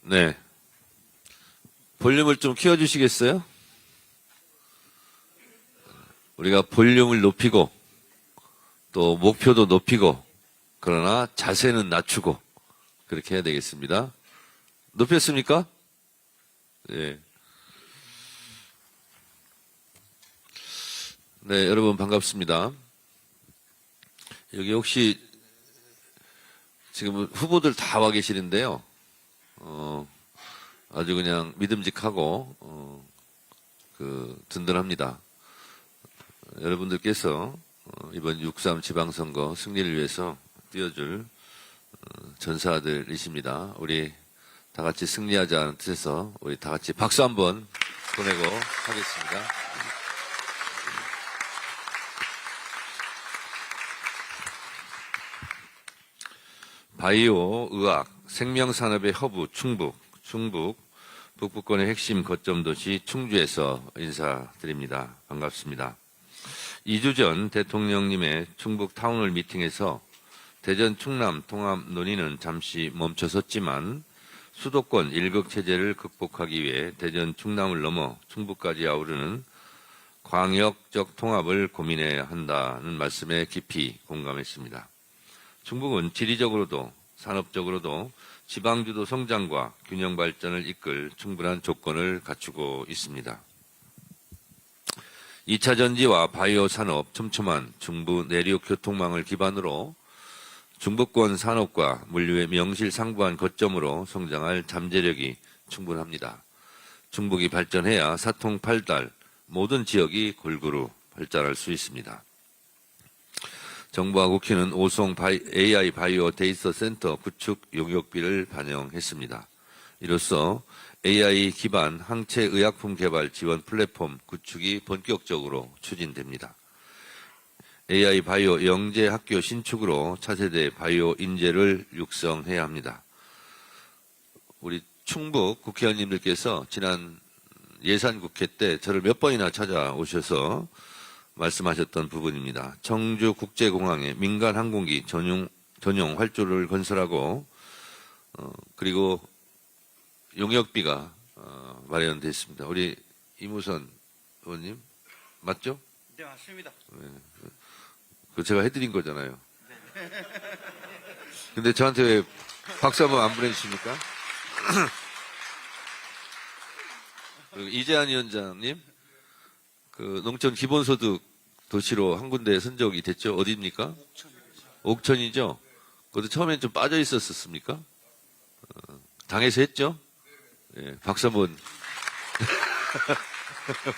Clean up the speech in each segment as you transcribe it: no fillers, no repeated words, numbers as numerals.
네. 볼륨을 좀 키워주시겠어요? 우리가 볼륨을 높이고, 또 목표도 높이고, 그러나 자세는 낮추고, 그렇게 해야 되겠습니다. 높였습니까? 네. 네, 여러분 반갑습니다. 여기 혹시 지금 후보들 다 와 계시는데요. 아주 그냥 믿음직하고, 든든합니다. 여러분들께서 이번 6.3 지방선거 승리를 위해서 뛰어줄 전사들이십니다. 우리 다 같이 승리하자는 뜻에서 우리 다 같이 박수 한번 보내고 하겠습니다. 바이오, 의학, 생명산업의 허브 충북, 북부권의 핵심 거점 도시 충주에서 인사드립니다. 반갑습니다. 2주 전 대통령님의 충북 타운홀 미팅에서 대전 충남 통합 논의는 잠시 멈춰섰지만 수도권 일극 체제를 극복하기 위해 대전 충남을 넘어 충북까지 아우르는 광역적 통합을 고민해야 한다는 말씀에 깊이 공감했습니다. 충북은 지리적으로도 산업적으로도 지방주도 성장과 균형 발전을 이끌 충분한 조건을 갖추고 있습니다. 2차 전지와 바이오 산업 촘촘한 중부 내륙 교통망을 기반으로 중부권 산업과 물류의 명실상부한 거점으로 성장할 잠재력이 충분합니다. 충북이 발전해야 사통팔달 모든 지역이 골고루 발전할 수 있습니다. 정부와 국회는 오송 AI 바이오 데이터 센터 구축 용역비를 반영했습니다. 이로써 AI 기반 항체 의약품 개발 지원 플랫폼 구축이 본격적으로 추진됩니다. AI 바이오 영재 학교 신축으로 차세대 바이오 인재를 육성해야 합니다. 우리 충북 국회의원님들께서 지난 예산국회 때 저를 몇 번이나 찾아오셔서 말씀하셨던 부분입니다. 청주국제공항에 민간 항공기 전용 활주로를 건설하고 그리고 용역비가 마련됐습니다. 우리 이무선 의원님 맞죠? 네, 맞습니다. 네. 그 제가 해드린 거잖아요. 근데 저한테 왜 박수 한번 안 보내주십니까? 그리고 이재한 위원장님, 그 농촌 기본소득 도시로 한 군데 선정이 됐죠? 어디입니까? 옥천이죠? 그것도 처음엔 좀 빠져 있었습니까? 당에서 했죠? 예, 박수 한번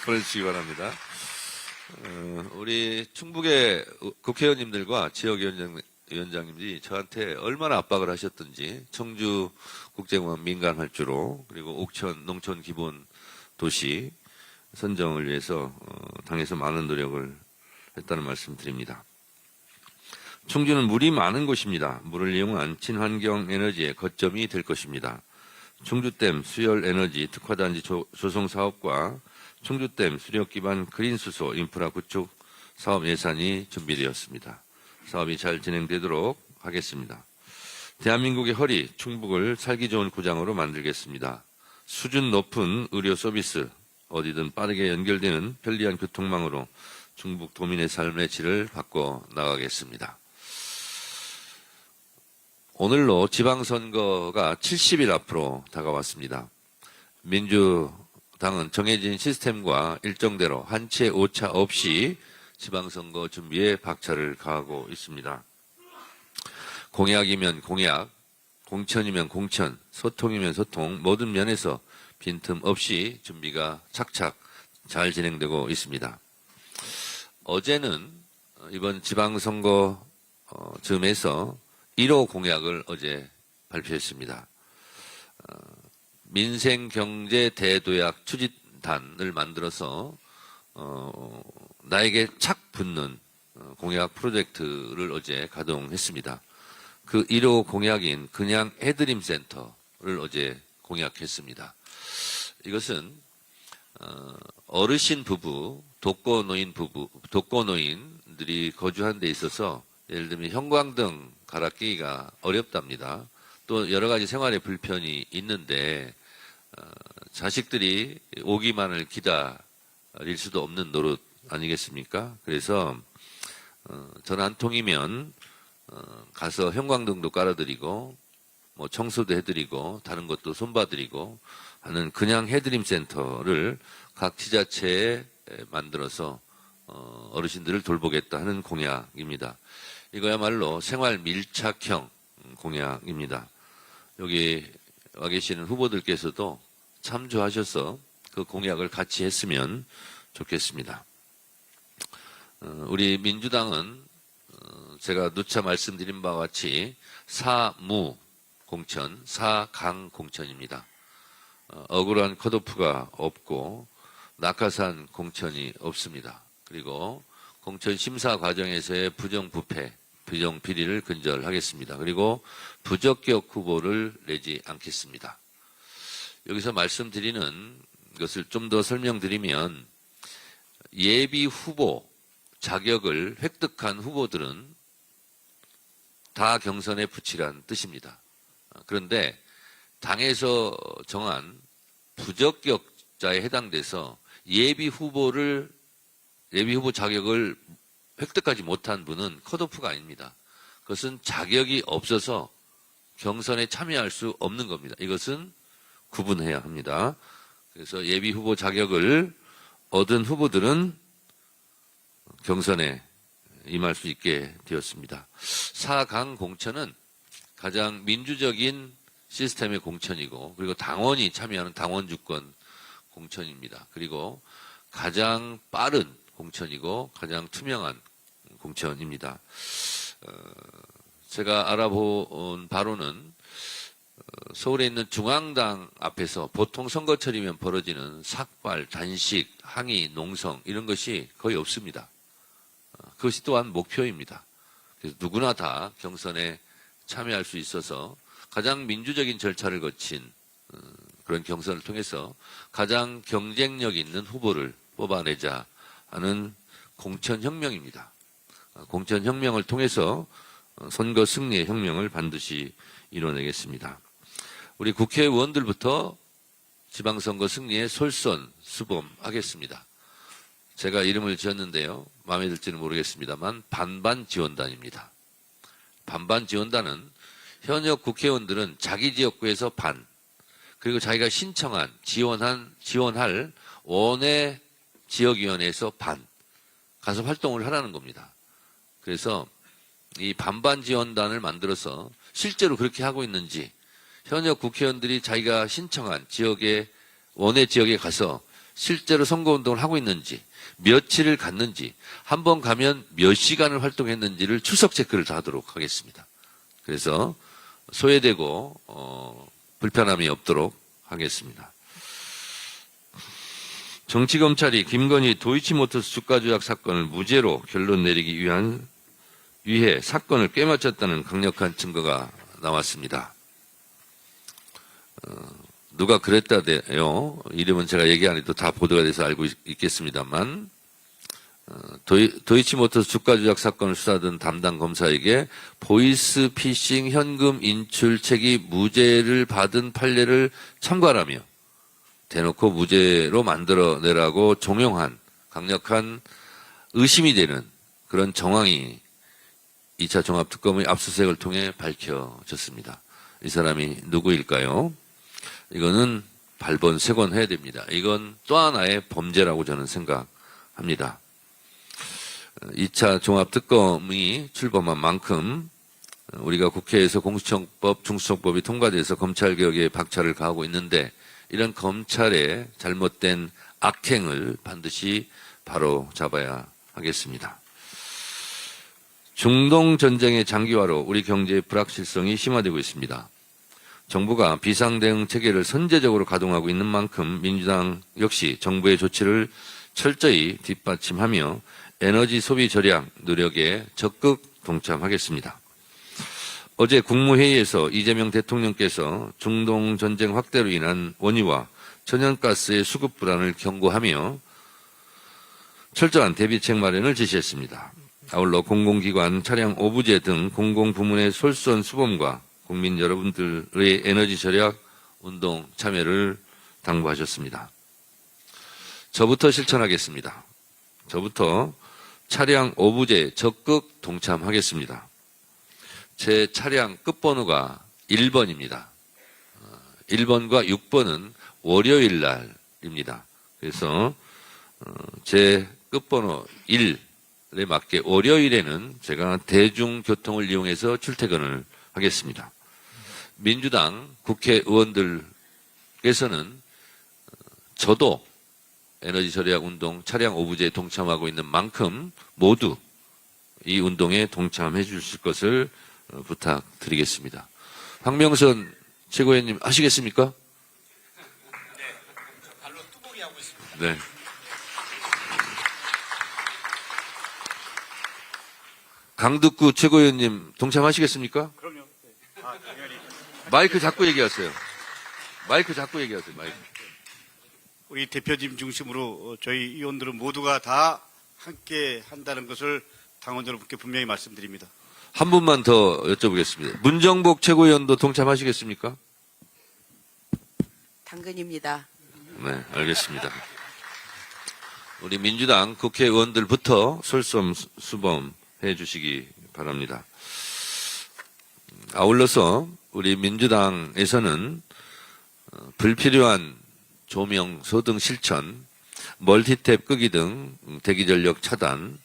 보내주시기 바랍니다. 우리 충북의 국회의원님들과 지역위원장님들이 저한테 얼마나 압박을 하셨던지 청주 국제공항 민간 활주로 그리고 옥천 농촌 기본 도시 선정을 위해서 당에서 많은 노력을 했다는 말씀 드립니다. 충주는 물이 많은 곳입니다. 물을 이용한 친환경 에너지의 거점이 될 것입니다. 충주댐 수열에너지 특화단지 조성 사업과 충주댐 수력 기반 그린 수소 인프라 구축 사업 예산이 준비되었습니다. 사업이 잘 진행되도록 하겠습니다. 대한민국의 허리, 충북을 살기 좋은 고장으로 만들겠습니다. 수준 높은 의료 서비스, 어디든 빠르게 연결되는 편리한 교통망으로 충북 도민의 삶의 질을 바꿔 나가겠습니다. 오늘로 지방선거가 70일 앞으로 다가왔습니다. 민주당은 정해진 시스템과 일정대로 한치의 오차 없이 지방선거 준비에 박차를 가하고 있습니다. 공약이면 공약, 공천이면 공천, 소통이면 소통, 모든 면에서 빈틈없이 준비가 착착 잘 진행되고 있습니다. 어제는 이번 지방선거 즈음에서 1호 공약을 어제 발표했습니다. 민생경제 대도약 추진단을 만들어서 나에게 착 붙는 공약 프로젝트를 어제 가동했습니다. 그 1호 공약인 그냥 해드림 센터를 어제 공약했습니다. 이것은 어르신 부부, 독거노인들이 거주하는 데 있어서 예를 들면 형광등 갈아 끼기가 어렵답니다. 또 여러 가지 생활의 불편이 있는데 자식들이 오기만을 기다릴 수도 없는 노릇 아니겠습니까? 그래서 전화 한 통이면 가서 형광등도 깔아드리고 뭐 청소도 해드리고 다른 것도 손봐드리고 하는 그냥 해드림 센터를 각 지자체에 만들어서 어르신들을 돌보겠다 하는 공약입니다. 이거야말로 생활 밀착형 공약입니다. 여기 와 계시는 후보들께서도 참조하셔서 그 공약을 같이 했으면 좋겠습니다. 우리 민주당은 제가 누차 말씀드린 바와 같이 사무 공천, 사강 공천입니다. 억울한 컷오프가 없고 낙하산 공천이 없습니다. 그리고 공천 심사 과정에서의 부정부패, 부정비리를 근절하겠습니다. 그리고 부적격 후보를 내지 않겠습니다. 여기서 말씀드리는 것을 좀 더 설명드리면 예비 후보 자격을 획득한 후보들은 다 경선에 붙이란 뜻입니다. 그런데 당에서 정한 부적격자에 해당돼서 예비 후보 자격을 획득하지 못한 분은 컷오프가 아닙니다. 그것은 자격이 없어서 경선에 참여할 수 없는 겁니다. 이것은 구분해야 합니다. 그래서 예비 후보 자격을 얻은 후보들은 경선에 임할 수 있게 되었습니다. 4강 공천은 가장 민주적인 시스템의 공천이고 그리고 당원이 참여하는 당원 주권 공천입니다. 그리고 가장 빠른 공천이고 가장 투명한 공천입니다. 제가 알아본 바로는 서울에 있는 중앙당 앞에서 보통 선거철이면 벌어지는 삭발, 단식, 항의, 농성 이런 것이 거의 없습니다. 그것이 또한 목표입니다. 그래서 누구나 다 경선에 참여할 수 있어서 가장 민주적인 절차를 거친 그런 경선을 통해서 가장 경쟁력 있는 후보를 뽑아내자 하는 공천혁명입니다. 공천혁명을 통해서 선거 승리의 혁명을 반드시 이뤄내겠습니다. 우리 국회의원들부터 지방선거 승리에 솔선수범하겠습니다. 제가 이름을 지었는데요. 마음에 들지는 모르겠습니다만 반반지원단입니다. 반반지원단은 현역 국회의원들은 자기 지역구에서 반, 그리고 자기가 신청한, 지원할 원외 지역위원회에서 반 가서 활동을 하라는 겁니다. 그래서 이 반반지원단을 만들어서 실제로 그렇게 하고 있는지 현역 국회의원들이 자기가 신청한 지역의 원외 지역에 가서 실제로 선거운동을 하고 있는지 며칠을 갔는지 한 번 가면 몇 시간을 활동했는지를 추석 체크를 다 하도록 하겠습니다. 그래서 소외되고 불편함이 없도록 하겠습니다. 정치검찰이 김건희 도이치모터스 주가 조작 사건을 무죄로 결론 내리기 위해 사건을 꿰맞췄다는 강력한 증거가 나왔습니다. 누가 그랬다대요. 이름은 제가 얘기 안 해도 다 보도가 돼서 알고 있겠습니다만 도이치모터스 주가 조작 사건을 수사하던 담당 검사에게 보이스피싱 현금 인출 책임 무죄를 받은 판례를 참고하라며 대놓고 무죄로 만들어내라고 종용한 강력한 의심이 되는 그런 정황이 2차 종합특검의 압수수색을 통해 밝혀졌습니다. 이 사람이 누구일까요? 이거는 발본색원해야 됩니다. 이건 또 하나의 범죄라고 저는 생각합니다. 2차 종합특검이 출범한 만큼 우리가 국회에서 공수처법, 중수처법이 통과돼서 검찰개혁에 박차를 가하고 있는데 이런 검찰의 잘못된 악행을 반드시 바로 잡아야 하겠습니다. 중동 전쟁의 장기화로 우리 경제의 불확실성이 심화되고 있습니다. 정부가 비상대응 체계를 선제적으로 가동하고 있는 만큼 민주당 역시 정부의 조치를 철저히 뒷받침하며 에너지 소비 절약 노력에 적극 동참하겠습니다. 어제 국무회의에서 이재명 대통령께서 중동 전쟁 확대로 인한 원유와 천연가스의 수급 불안을 경고하며 철저한 대비책 마련을 지시했습니다. 아울러 공공기관, 차량 오부제 등 공공부문의 솔선수범과 국민 여러분들의 에너지 절약 운동 참여를 당부하셨습니다. 저부터 실천하겠습니다. 저부터 차량 오부제 적극 동참하겠습니다. 제 차량 끝번호가 1번입니다. 1번과 6번은 월요일 날입니다. 그래서 제 끝번호 1에 맞게 월요일에는 제가 대중교통을 이용해서 출퇴근을 하겠습니다. 민주당 국회의원들께서는 저도 에너지 절약 운동 차량 오부제에 동참하고 있는 만큼 모두 이 운동에 동참해 주실 것을 부탁드리겠습니다. 황명선 최고위원님 하시겠습니까? 네, 발로 뚜벅이 하고 있습니다. 네. 강득구 최고위원님 동참하시겠습니까? 그럼요. 네. 당연히. 마이크 잡고 얘기하세요. 마이크 잡고 얘기하세요. 마이크. 우리 대표님 중심으로 저희 의원들은 모두가 다 함께 한다는 것을 당원 여러분께 분명히 말씀드립니다. 한 분만 더 여쭤보겠습니다. 문정복 최고위원도 동참하시겠습니까? 당근입니다. 네, 알겠습니다. 우리 민주당 국회의원들부터 솔선수범해 주시기 바랍니다. 아울러서 우리 민주당에서는 불필요한 조명, 소등 실천, 멀티탭 끄기 등 대기전력 차단,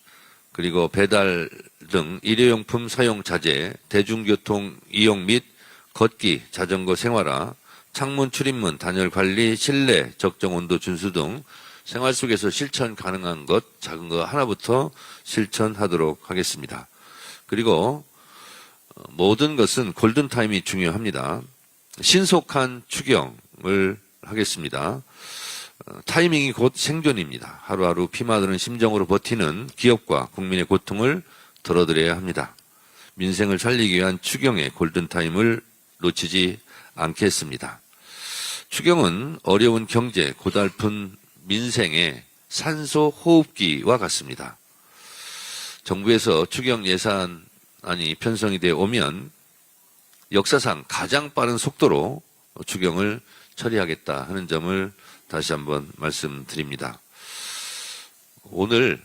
그리고 배달 등 일회용품 사용 자제, 대중교통 이용 및 걷기, 자전거 생활화, 창문 출입문 단열 관리, 실내 적정 온도 준수 등 생활 속에서 실천 가능한 것, 작은 거 하나부터 실천하도록 하겠습니다. 그리고 모든 것은 골든타임이 중요합니다. 신속한 추경을 하겠습니다. 타이밍이 곧 생존입니다. 하루하루 피마드는 심정으로 버티는 기업과 국민의 고통을 덜어드려야 합니다. 민생을 살리기 위한 추경의 골든타임을 놓치지 않겠습니다. 추경은 어려운 경제, 고달픈 민생의 산소 호흡기와 같습니다. 정부에서 추경 예산안이 편성이 되어 오면 역사상 가장 빠른 속도로 추경을 처리하겠다 하는 점을 다시 한번 말씀드립니다. 오늘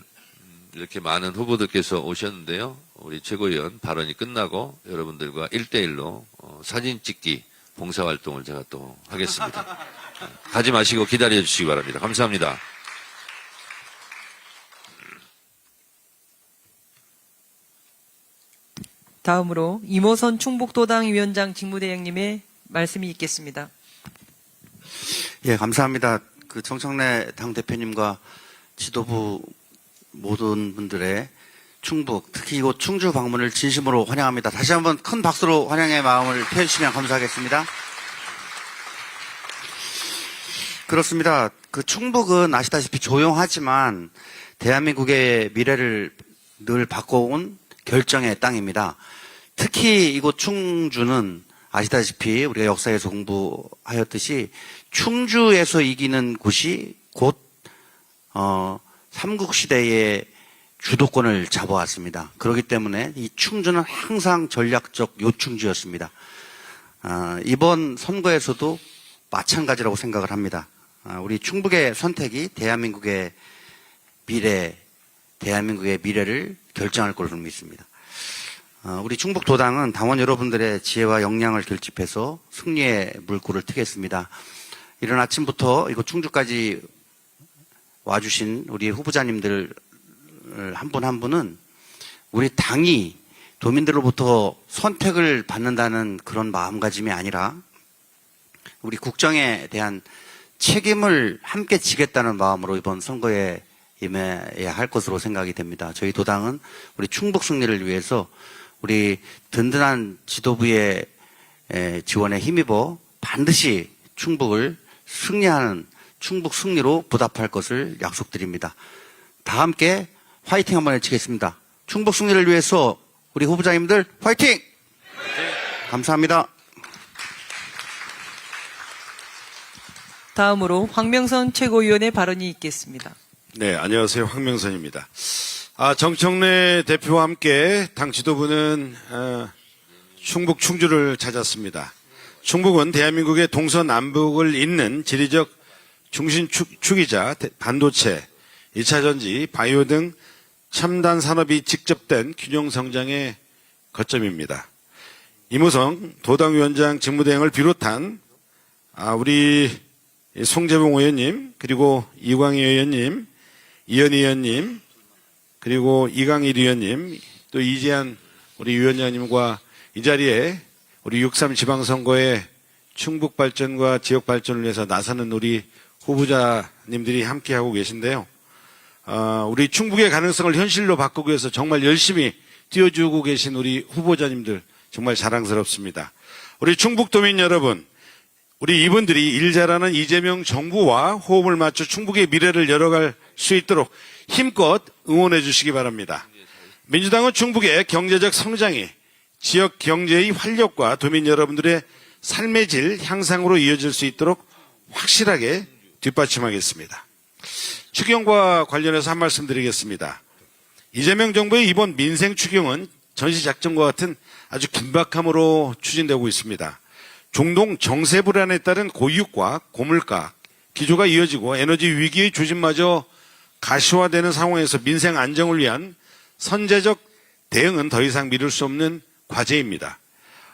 이렇게 많은 후보들께서 오셨는데요. 우리 최고위원 발언이 끝나고 여러분들과 1대1로 사진 찍기 봉사활동을 제가 또 하겠습니다. 가지 마시고 기다려 주시기 바랍니다. 감사합니다. 다음으로 이모선 충북도당 위원장 직무대행님의 말씀이 있겠습니다. 예, 감사합니다. 그 정청래 당대표님과 지도부 모든 분들의 충북, 특히 이곳 충주 방문을 진심으로 환영합니다. 다시 한번 큰 박수로 환영의 마음을 표해주시면 감사하겠습니다. 그렇습니다. 그 충북은 아시다시피 조용하지만 대한민국의 미래를 늘 바꿔온 결정의 땅입니다. 특히 이곳 충주는 아시다시피 우리가 역사에서 공부하였듯이 충주에서 이기는 곳이 곧 삼국시대의 주도권을 잡아왔습니다. 그렇기 때문에 이 충주는 항상 전략적 요충지였습니다. 이번 선거에서도 마찬가지라고 생각을 합니다. 우리 충북의 선택이 대한민국의 미래를 결정할 것으로 믿습니다. 우리 충북도당은 당원 여러분들의 지혜와 역량을 결집해서 승리의 물꼬를 트겠습니다. 이른 아침부터 이곳 충주까지 와주신 우리 후보자님들 한 분 한 분은 우리 당이 도민들로부터 선택을 받는다는 그런 마음가짐이 아니라 우리 국정에 대한 책임을 함께 지겠다는 마음으로 이번 선거에 임해야 할 것으로 생각이 됩니다. 저희 도당은 우리 충북 승리를 위해서 우리 든든한 지도부의 지원에 힘입어 반드시 충북을 승리하는 충북 승리로 보답할 것을 약속드립니다. 다 함께 화이팅 한번 외치겠습니다. 충북 승리를 위해서 우리 후보자님들 화이팅! 감사합니다. 다음으로 황명선 최고위원의 발언이 있겠습니다. 네, 안녕하세요. 황명선입니다. 정청래 대표와 함께 당 지도부는 충북 충주를 찾았습니다. 충북은 대한민국의 동서남북을 잇는 지리적 중심축이자 반도체, 2차 전지, 바이오 등 첨단 산업이 직접된 균형 성장의 거점입니다. 이무성 도당위원장 직무대행을 비롯한 우리 송재봉 의원님, 그리고 이광희 의원님, 이현희 의원님, 그리고 이강일 의원님, 또 이재한 우리 위원장님과 이 자리에 우리 6.3 지방선거의 충북 발전과 지역 발전을 위해서 나서는 우리 후보자님들이 함께하고 계신데요. 우리 충북의 가능성을 현실로 바꾸기 위해서 정말 열심히 뛰어주고 계신 우리 후보자님들 정말 자랑스럽습니다. 우리 충북도민 여러분, 우리 이분들이 일 잘하는 이재명 정부와 호흡을 맞춰 충북의 미래를 열어갈 수 있도록 힘껏 응원해 주시기 바랍니다. 민주당은 충북의 경제적 성장이 지역 경제의 활력과 도민 여러분들의 삶의 질 향상으로 이어질 수 있도록 확실하게 뒷받침하겠습니다. 추경과 관련해서 한 말씀 드리겠습니다. 이재명 정부의 이번 민생 추경은 전시작전과 같은 아주 긴박함으로 추진되고 있습니다. 중동 정세 불안에 따른 고유가, 고물가, 기조가 이어지고 에너지 위기의 조짐마저 가시화되는 상황에서 민생 안정을 위한 선제적 대응은 더 이상 미룰 수 없는 과제입니다.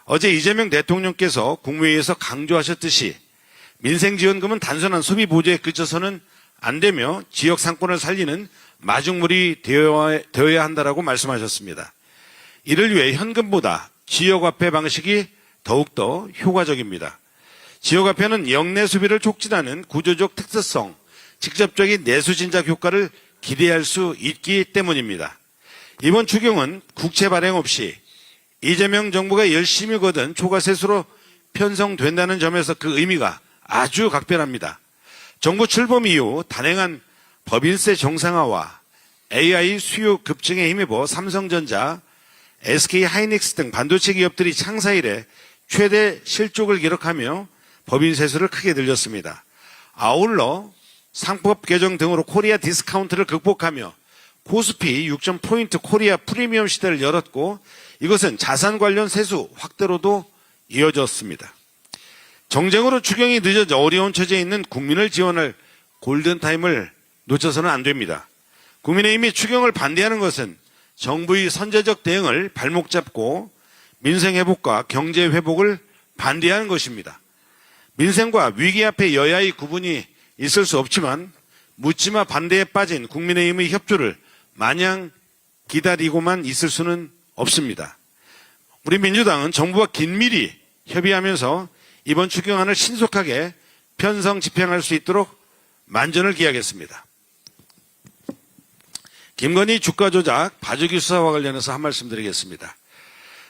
어제 이재명 대통령께서 국무회의에서 강조하셨듯이 민생지원금은 단순한 소비 보조에 그쳐서는 안 되며 지역 상권을 살리는 마중물이 되어야 한다라고 말씀하셨습니다. 이를 위해 현금보다 지역화폐 방식이 더욱더 효과적입니다. 지역화폐는 역내 소비를 촉진하는 구조적 특수성, 직접적인 내수 진작 효과를 기대할 수 있기 때문입니다. 이번 추경은 국채 발행 없이 이재명 정부가 열심히 거둔 초과세수로 편성된다는 점에서 그 의미가 아주 각별합니다. 정부 출범 이후 단행한 법인세 정상화와 AI 수요 급증에 힘입어 삼성전자, SK하이닉스 등 반도체 기업들이 창사 이래 최대 실적을 기록하며 법인세수를 크게 늘렸습니다. 아울러 상법 개정 등으로 코리아 디스카운트를 극복하며 코스피 6.포인트 코리아 프리미엄 시대를 열었고 이것은 자산 관련 세수 확대로도 이어졌습니다. 정쟁으로 추경이 늦어져 어려운 처지에 있는 국민을 지원할 골든타임을 놓쳐서는 안 됩니다. 국민의힘이 추경을 반대하는 것은 정부의 선제적 대응을 발목 잡고 민생 회복과 경제 회복을 반대하는 것입니다. 민생과 위기 앞에 여야의 구분이 있을 수 없지만 묻지마 반대에 빠진 국민의힘의 협조를 마냥 기다리고만 있을 수는 없습니다. 우리 민주당은 정부와 긴밀히 협의하면서 이번 추경안을 신속하게 편성 집행할 수 있도록 만전을 기하겠습니다. 김건희 주가 조작 봐주기 수사와 관련해서 한 말씀 드리겠습니다.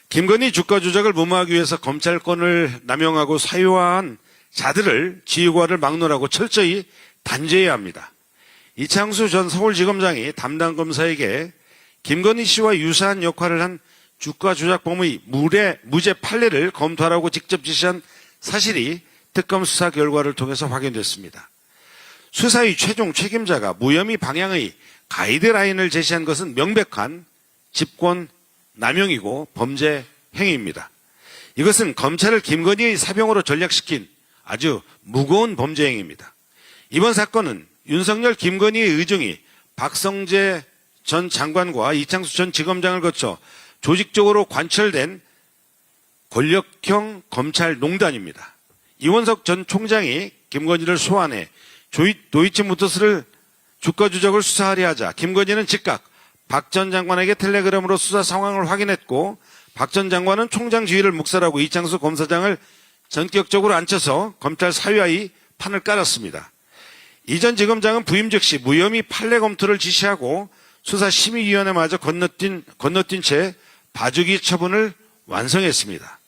김건희 주가 조작을 무마하기 위해서 검찰권을 남용하고 사유화한 자들을 지휘관을 막론하고 철저히 단죄해야 합니다. 이창수 전 서울지검장이 담당 검사에게 김건희 씨와 유사한 역할을 한 주가 조작범의 무죄 판례를 검토하라고 직접 지시한 사실이 특검 수사 결과를 통해서 확인됐습니다. 수사의 최종 책임자가 무혐의 방향의 가이드라인을 제시한 것은 명백한 직권 남용이고 범죄 행위입니다. 이것은 검찰을 김건희의 사병으로 전략시킨 아주 무거운 범죄 행위입니다. 이번 사건은 윤석열 김건희의 의중이 박성재 전 장관과 이창수 전 지검장을 거쳐 조직적으로 관철된 권력형 검찰 농단입니다. 이원석 전 총장이 김건희를 소환해 도이치모터스를 주가 조작을 수사하려 하자 김건희는 즉각 박 전 장관에게 텔레그램으로 수사 상황을 확인했고 박 전 장관은 총장 지휘를 묵살하고 이창수 검사장을 전격적으로 앉혀서 검찰 사유화의 판을 깔았습니다. 이 전 지검장은 부임 즉시 무혐의 판례 검토를 지시하고 수사심의위원회마저 건너뛴 채 봐주기 처분을 완성했습니다.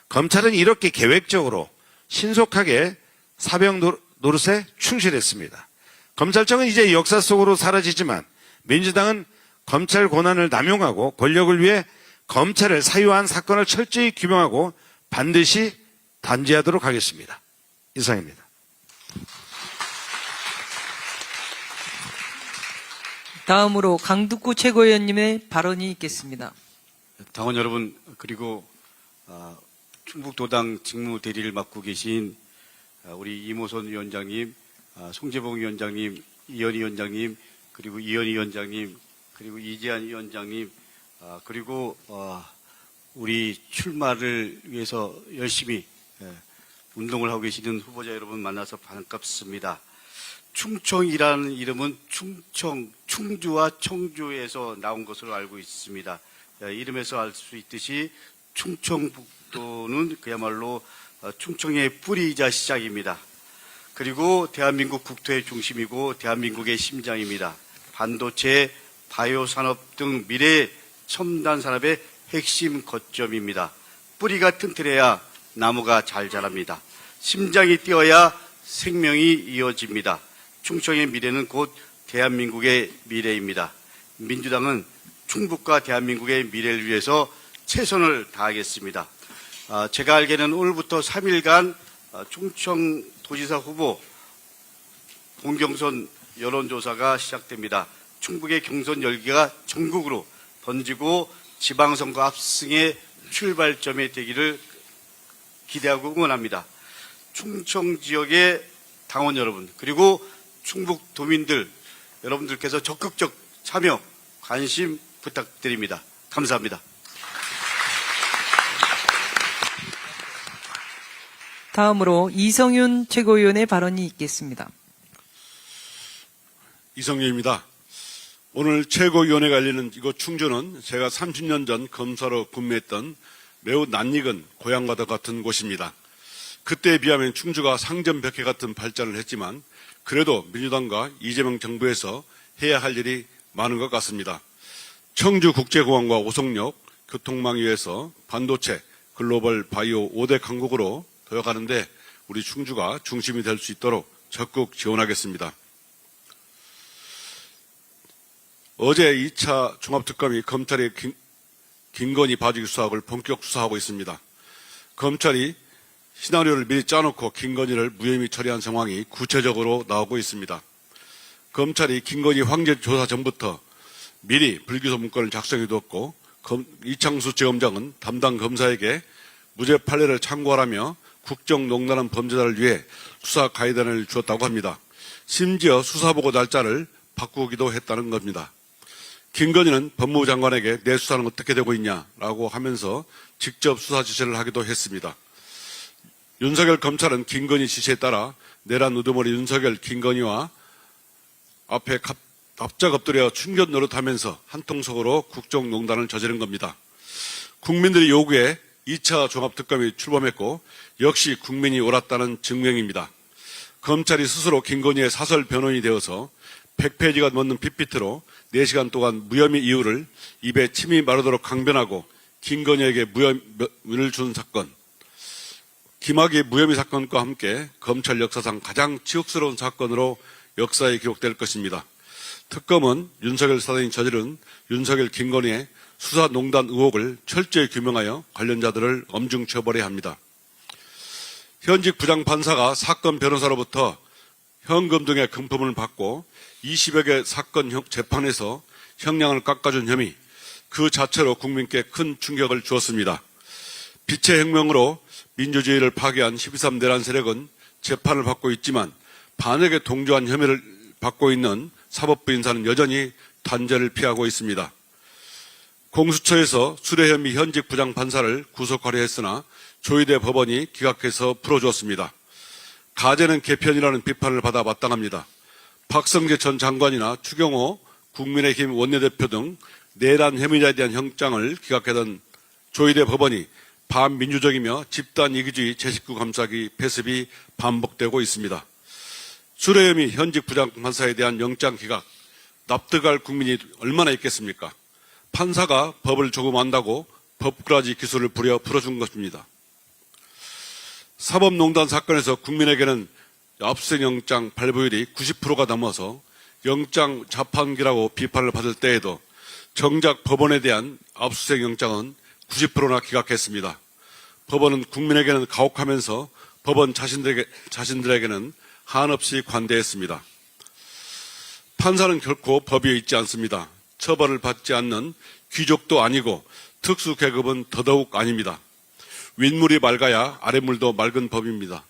검찰은 이렇게 계획적으로 신속하게 사병 노릇에 충실했습니다. 검찰청은 이제 역사 속으로 사라지지만 민주당은 검찰 권한을 남용하고 권력을 위해 검찰을 사유화한 사건을 철저히 규명하고 반드시 단죄하도록 하겠습니다. 이상입니다. 다음으로 강두구 최고위원님의 발언이 있겠습니다. 당원 여러분 그리고 충북도당 직무대리를 맡고 계신 우리 이모선 위원장님, 송재봉 위원장님, 이현희 위원장님, 그리고 이현희 위원장님, 그리고 이재한 위원장님, 그리고 우리 출마를 위해서 열심히 운동을 하고 계시는 후보자 여러분 만나서 반갑습니다. 충청이라는 이름은 충주와 청주에서 나온 것으로 알고 있습니다. 이름에서 알 수 있듯이 충청북도는 그야말로 충청의 뿌리이자 시작입니다. 그리고 대한민국 국토의 중심이고 대한민국의 심장입니다. 반도체, 바이오 산업 등 미래 첨단 산업의 핵심 거점입니다. 뿌리가 튼튼해야 나무가 잘 자랍니다. 심장이 뛰어야 생명이 이어집니다. 충청의 미래는 곧 대한민국의 미래입니다. 민주당은 충북과 대한민국의 미래를 위해서 최선을 다하겠습니다. 제가 알기에는 오늘부터 3일간 충청도지사 후보 본경선 여론조사가 시작됩니다. 충북의 경선 열기가 전국으로 번지고 지방선거 압승의 출발점이 되기를 기대하고 응원합니다. 충청 지역의 당원 여러분 그리고 충북 도민들 여러분들께서 적극적 참여 관심 부탁드립니다. 감사합니다. 다음으로 이성윤 최고위원의 발언이 있겠습니다. 이성윤입니다. 오늘 최고위원회가 열리는 이곳 충주는 제가 30년 전 검사로 근무했던 매우 낯익은 고향과도 같은 곳입니다. 그때에 비하면 충주가 상점벽해 같은 발전을 했지만 그래도 민주당과 이재명 정부에서 해야 할 일이 많은 것 같습니다. 청주국제공항과 오송역, 교통망 위에서 반도체, 글로벌 바이오 5대 강국으로 되어가는데 우리 충주가 중심이 될 수 있도록 적극 지원하겠습니다. 어제 2차 종합특검이 검찰의 김건희 봐주기 수사학을 본격 수사하고 있습니다. 검찰이 시나리오를 미리 짜놓고 김건희를 무혐의 처리한 상황이 구체적으로 나오고 있습니다. 검찰이 김건희 황제 조사 전부터 미리 불기소 문건을 작성해두었고 이창수 지검장은 담당 검사에게 무죄 판례를 참고하라며 국정농단한 범죄자를 위해 수사 가이드라인을 주었다고 합니다. 심지어 수사보고 날짜를 바꾸기도 했다는 겁니다. 김건희는 법무부 장관에게 내 수사는 어떻게 되고 있냐라고 하면서 직접 수사 지시를 하기도 했습니다. 윤석열 검찰은 김건희 지시에 따라 내란 우두머리 윤석열, 김건희와 앞에 납작 엎드려 충견 노릇하면서 한통속으로 국정농단을 저지른 겁니다. 국민들의 요구에 2차 종합특검이 출범했고 역시 국민이 옳았다는 증명입니다. 검찰이 스스로 김건희의 사설 변호인이 되어서 100페이지가 넘는 PPT로 4시간 동안 무혐의 이유를 입에 침이 마르도록 강변하고 김건희에게 무혐의를 준 사건, 김학의 무혐의 사건과 함께 검찰 역사상 가장 치욕스러운 사건으로 역사에 기록될 것입니다. 특검은 윤석열 사단이 저지른 윤석열 김건희의 수사농단 의혹을 철저히 규명하여 관련자들을 엄중 처벌해야 합니다. 현직 부장판사가 사건 변호사로부터 현금 등의 금품을 받고 20여 개 사건 재판에서 형량을 깎아준 혐의, 그 자체로 국민께 큰 충격을 주었습니다. 빛의 혁명으로 민주주의를 파괴한 12.3 내란 세력은 재판을 받고 있지만 반역에 동조한 혐의를 받고 있는 사법부 인사는 여전히 단죄를 피하고 있습니다. 공수처에서 수뢰 혐의 현직 부장판사를 구속하려 했으나 조희대 법원이 기각해서 풀어주었습니다. 가재는 개편이라는 비판을 받아 마땅합니다. 박성재 전 장관이나 추경호 국민의힘 원내대표 등 내란 혐의자에 대한 형장을 기각하던 조희대 법원이 반민주적이며 집단 이기주의 제19 감싸기 패습이 반복되고 있습니다. 수뢰 혐의 현직 부장판사에 대한 영장 기각, 납득할 국민이 얼마나 있겠습니까? 판사가 법을 조금 안다고 법꾸라지 기술을 부려 풀어준 것입니다. 사법농단 사건에서 국민에게는 압수수색 영장 발부율이 90%가 넘어서 영장 자판기라고 비판을 받을 때에도 정작 법원에 대한 압수수색 영장은 90%나 기각했습니다. 법원은 국민에게는 가혹하면서 법원 자신들에게는 한없이 관대했습니다. 판사는 결코 법 위에 있지 않습니다. 처벌을 받지 않는 귀족도 아니고 특수계급은 더더욱 아닙니다. 윗물이 맑아야 아랫물도 맑은 법입니다.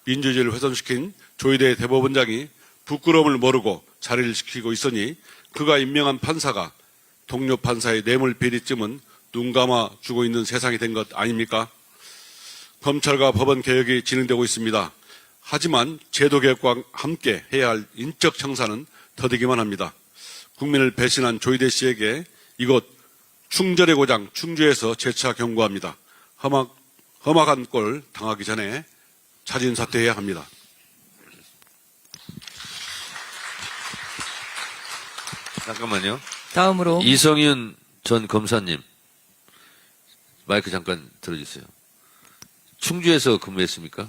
민주주의를 훼손시킨 조희대 대법원장이 부끄러움을 모르고 자리를 지키고 있으니 그가 임명한 판사가 동료 판사의 뇌물 비리쯤은 눈 감아 주고 있는 세상이 된 것 아닙니까? 검찰과 법원 개혁이 진행되고 있습니다. 하지만 제도 개혁과 함께 해야 할 인적 청산은 더디기만 합니다. 국민을 배신한 조희대 씨에게 이곳 충절의 고장 충주에서 재차 경고합니다. 험악한 꼴 당하기 전에 자진 사퇴해야 합니다. 잠깐만요. 다음으로 이성윤 전 검사님, 마이크 잠깐 들어주세요. 충주에서 근무했습니까?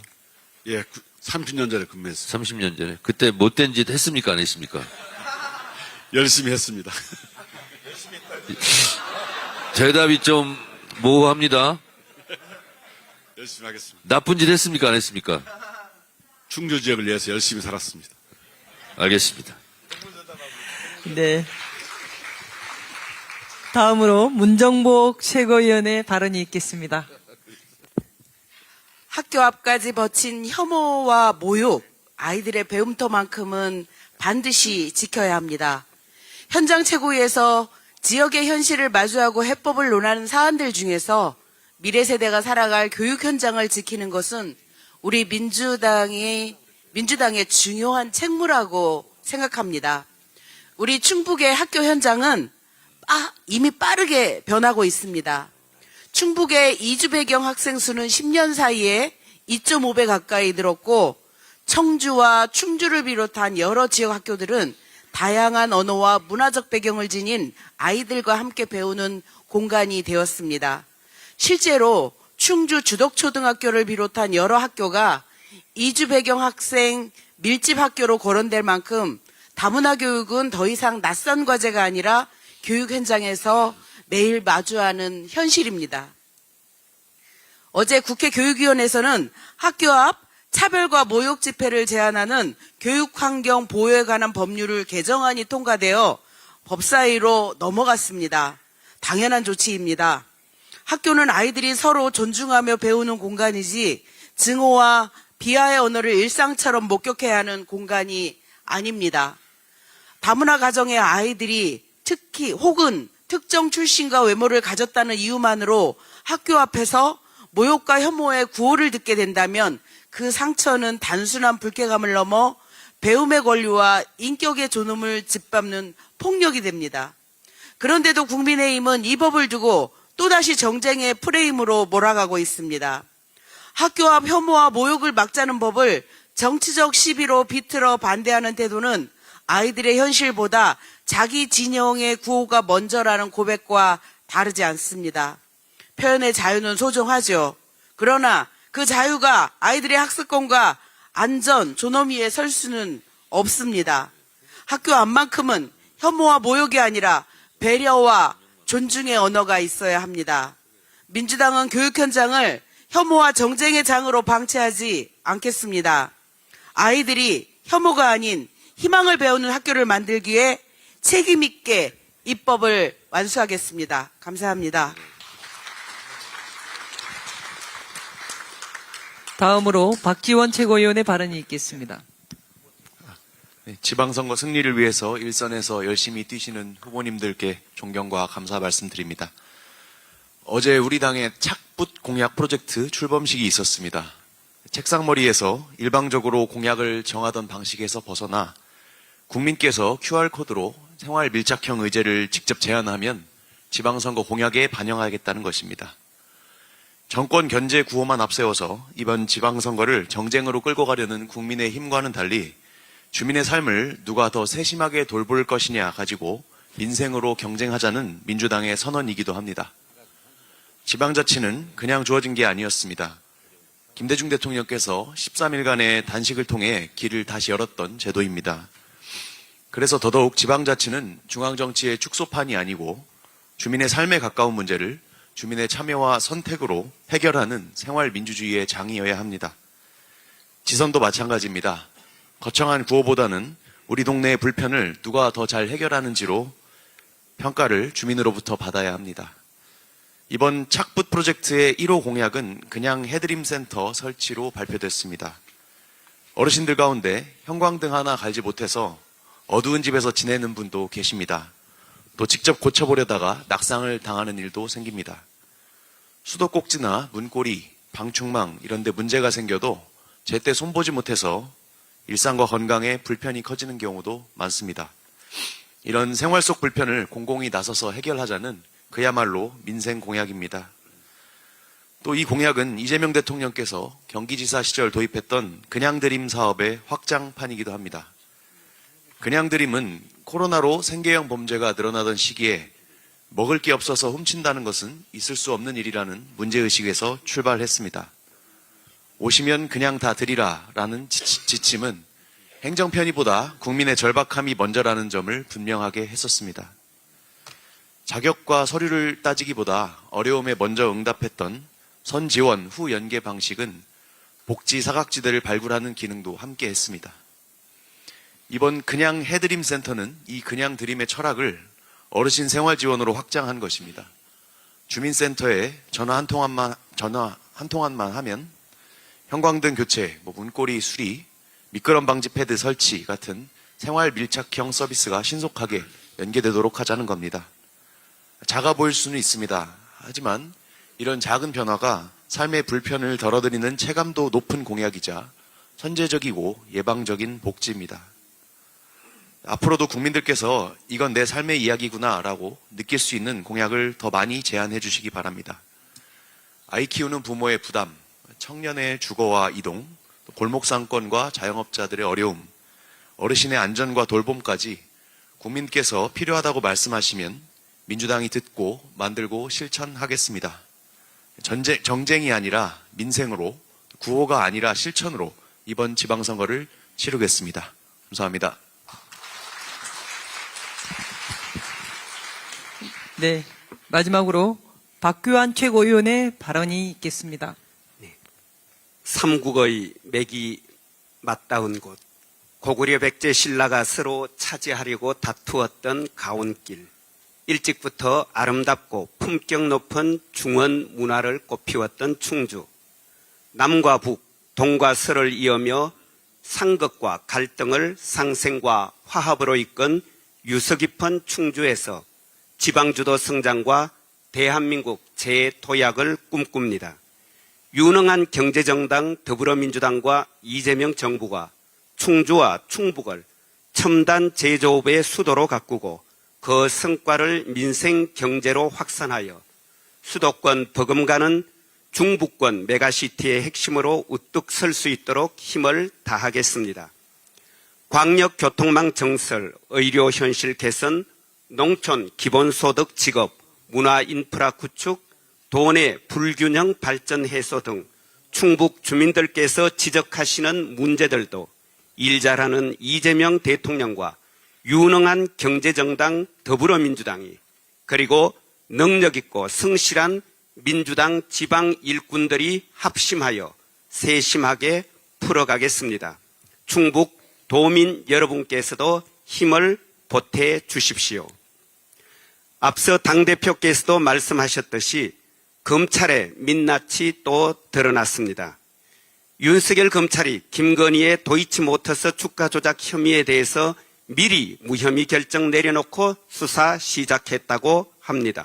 예, 30년 전에 근무했습니다. 30년 전에. 그때 못된 짓 했습니까? 안 했습니까? 열심히 했습니다. 대답이 좀 모호합니다. 열심히 하겠습니다. 나쁜 짓 했습니까? 안 했습니까? 충주 지역을 위해서 열심히 살았습니다. 알겠습니다. 네. 다음으로 문정복 최고위원의 발언이 있겠습니다. 학교 앞까지 버친 혐오와 모욕, 아이들의 배움터만큼은 반드시 지켜야 합니다. 현장 최고위에서 지역의 현실을 마주하고 해법을 논하는 사안들 중에서 미래 세대가 살아갈 교육 현장을 지키는 것은 우리 민주당의 중요한 책무라고 생각합니다. 우리 충북의 학교 현장은 이미 빠르게 변하고 있습니다. 충북의 이주 배경 학생 수는 10년 사이에 2.5배 가까이 늘었고 청주와 충주를 비롯한 여러 지역 학교들은 다양한 언어와 문화적 배경을 지닌 아이들과 함께 배우는 공간이 되었습니다. 실제로 충주 주덕초등학교를 비롯한 여러 학교가 이주 배경 학생 밀집 학교로 거론될 만큼 다문화 교육은 더 이상 낯선 과제가 아니라 교육 현장에서 매일 마주하는 현실입니다. 어제 국회 교육위원회에서는 학교 앞 차별과 모욕 집회를 제한하는 교육환경 보호에 관한 법률을 개정안이 통과되어 법사위로 넘어갔습니다. 당연한 조치입니다. 학교는 아이들이 서로 존중하며 배우는 공간이지 증오와 비하의 언어를 일상처럼 목격해야 하는 공간이 아닙니다. 다문화 가정의 아이들이 특히 혹은 특정 출신과 외모를 가졌다는 이유만으로 학교 앞에서 모욕과 혐오의 구호를 듣게 된다면 그 상처는 단순한 불쾌감을 넘어 배움의 권리와 인격의 존엄을 짓밟는 폭력이 됩니다. 그런데도 국민의힘은 이 법을 두고 또다시 정쟁의 프레임으로 몰아가고 있습니다. 학교 앞 혐오와 모욕을 막자는 법을 정치적 시비로 비틀어 반대하는 태도는 아이들의 현실보다 자기 진영의 구호가 먼저라는 고백과 다르지 않습니다. 표현의 자유는 소중하죠. 그러나 그 자유가 아이들의 학습권과 안전, 존엄 위에 설 수는 없습니다. 학교 앞만큼은 혐오와 모욕이 아니라 배려와 존중의 언어가 있어야 합니다. 민주당은 교육 현장을 혐오와 정쟁의 장으로 방치하지 않겠습니다. 아이들이 혐오가 아닌 희망을 배우는 학교를 만들기에 책임 있게 입법을 완수하겠습니다. 감사합니다. 다음으로 박지원 최고위원의 발언이 있겠습니다. 네, 지방선거 승리를 위해서 일선에서 열심히 뛰시는 후보님들께 존경과 감사 말씀드립니다. 어제 우리 당의 착붙 공약 프로젝트 출범식이 있었습니다. 책상머리에서 일방적으로 공약을 정하던 방식에서 벗어나 국민께서 QR코드로 생활 밀착형 의제를 직접 제안하면 지방선거 공약에 반영하겠다는 것입니다. 정권 견제 구호만 앞세워서 이번 지방선거를 정쟁으로 끌고 가려는 국민의힘과는 달리 주민의 삶을 누가 더 세심하게 돌볼 것이냐 가지고 민생으로 경쟁하자는 민주당의 선언이기도 합니다. 지방자치는 그냥 주어진 게 아니었습니다. 김대중 대통령께서 13일간의 단식을 통해 길을 다시 열었던 제도입니다. 그래서 더더욱 지방자치는 중앙정치의 축소판이 아니고 주민의 삶에 가까운 문제를 주민의 참여와 선택으로 해결하는 생활민주주의의 장이어야 합니다. 지선도 마찬가지입니다. 거창한 구호보다는 우리 동네의 불편을 누가 더 잘 해결하는지로 평가를 주민으로부터 받아야 합니다. 이번 착붙 프로젝트의 1호 공약은 그냥 해드림 센터 설치로 발표됐습니다. 어르신들 가운데 형광등 하나 갈지 못해서 어두운 집에서 지내는 분도 계십니다. 또 직접 고쳐보려다가 낙상을 당하는 일도 생깁니다. 수도꼭지나 문고리, 방충망 이런 데 문제가 생겨도 제때 손보지 못해서 일상과 건강에 불편이 커지는 경우도 많습니다. 이런 생활 속 불편을 공공이 나서서 해결하자는 그야말로 민생 공약입니다. 또 이 공약은 이재명 대통령께서 경기지사 시절 도입했던 그냥드림 사업의 확장판이기도 합니다. 그냥드림은 코로나로 생계형 범죄가 늘어나던 시기에 먹을 게 없어서 훔친다는 것은 있을 수 없는 일이라는 문제의식에서 출발했습니다. 오시면 그냥 다 드리라 라는 지침은 행정 편의보다 국민의 절박함이 먼저라는 점을 분명하게 했었습니다. 자격과 서류를 따지기보다 어려움에 먼저 응답했던 선지원 후 연계 방식은 복지 사각지대를 발굴하는 기능도 함께 했습니다. 이번 그냥 해드림 센터는 이 그냥 드림의 철학을 어르신 생활 지원으로 확장한 것입니다. 주민센터에 전화 한 통화만 하면 형광등 교체, 문고리 수리, 미끄럼 방지 패드 설치 같은 생활 밀착형 서비스가 신속하게 연계되도록 하자는 겁니다. 작아 보일 수는 있습니다. 하지만 이런 작은 변화가 삶의 불편을 덜어드리는 체감도 높은 공약이자 선제적이고 예방적인 복지입니다. 앞으로도 국민들께서 이건 내 삶의 이야기구나 라고 느낄 수 있는 공약을 더 많이 제안해 주시기 바랍니다. 아이 키우는 부모의 부담, 청년의 주거와 이동, 골목상권과 자영업자들의 어려움, 어르신의 안전과 돌봄까지 국민께서 필요하다고 말씀하시면 민주당이 듣고 만들고 실천하겠습니다. 정쟁이 아니라 민생으로, 구호가 아니라 실천으로 이번 지방선거를 치르겠습니다. 감사합니다. 네, 마지막으로 박규환 최고위원의 발언이 있겠습니다. 삼국의 맥이 맞닿은 곳, 고구려 백제 신라가 서로 차지하려고 다투었던 가온길, 일찍부터 아름답고 품격 높은 중원 문화를 꽃피웠던 충주, 남과 북, 동과 서를 이으며 상극과 갈등을 상생과 화합으로 이끈 유서 깊은 충주에서 지방주도 성장과 대한민국 재도약을 꿈꿉니다. 유능한 경제정당 더불어민주당과 이재명 정부가 충주와 충북을 첨단 제조업의 수도로 가꾸고 그 성과를 민생 경제로 확산하여 수도권 버금가는 중부권 메가시티의 핵심으로 우뚝 설 수 있도록 힘을 다하겠습니다. 광역교통망 정설, 의료 현실 개선, 농촌 기본소득 직업, 문화인프라 구축, 도내 불균형 발전 해소 등 충북 주민들께서 지적하시는 문제들도 일 잘하는 이재명 대통령과 유능한 경제정당 더불어민주당이 그리고 능력있고 성실한 민주당 지방 일꾼들이 합심하여 세심하게 풀어가겠습니다. 충북 도민 여러분께서도 힘을 보태 주십시오. 앞서 당대표께서도 말씀하셨듯이 검찰의 민낯이 또 드러났습니다. 윤석열 검찰이 김건희의 도이치모터스 주가 조작 혐의에 대해서 미리 무혐의 결정 내려놓고 수사 시작했다고 합니다.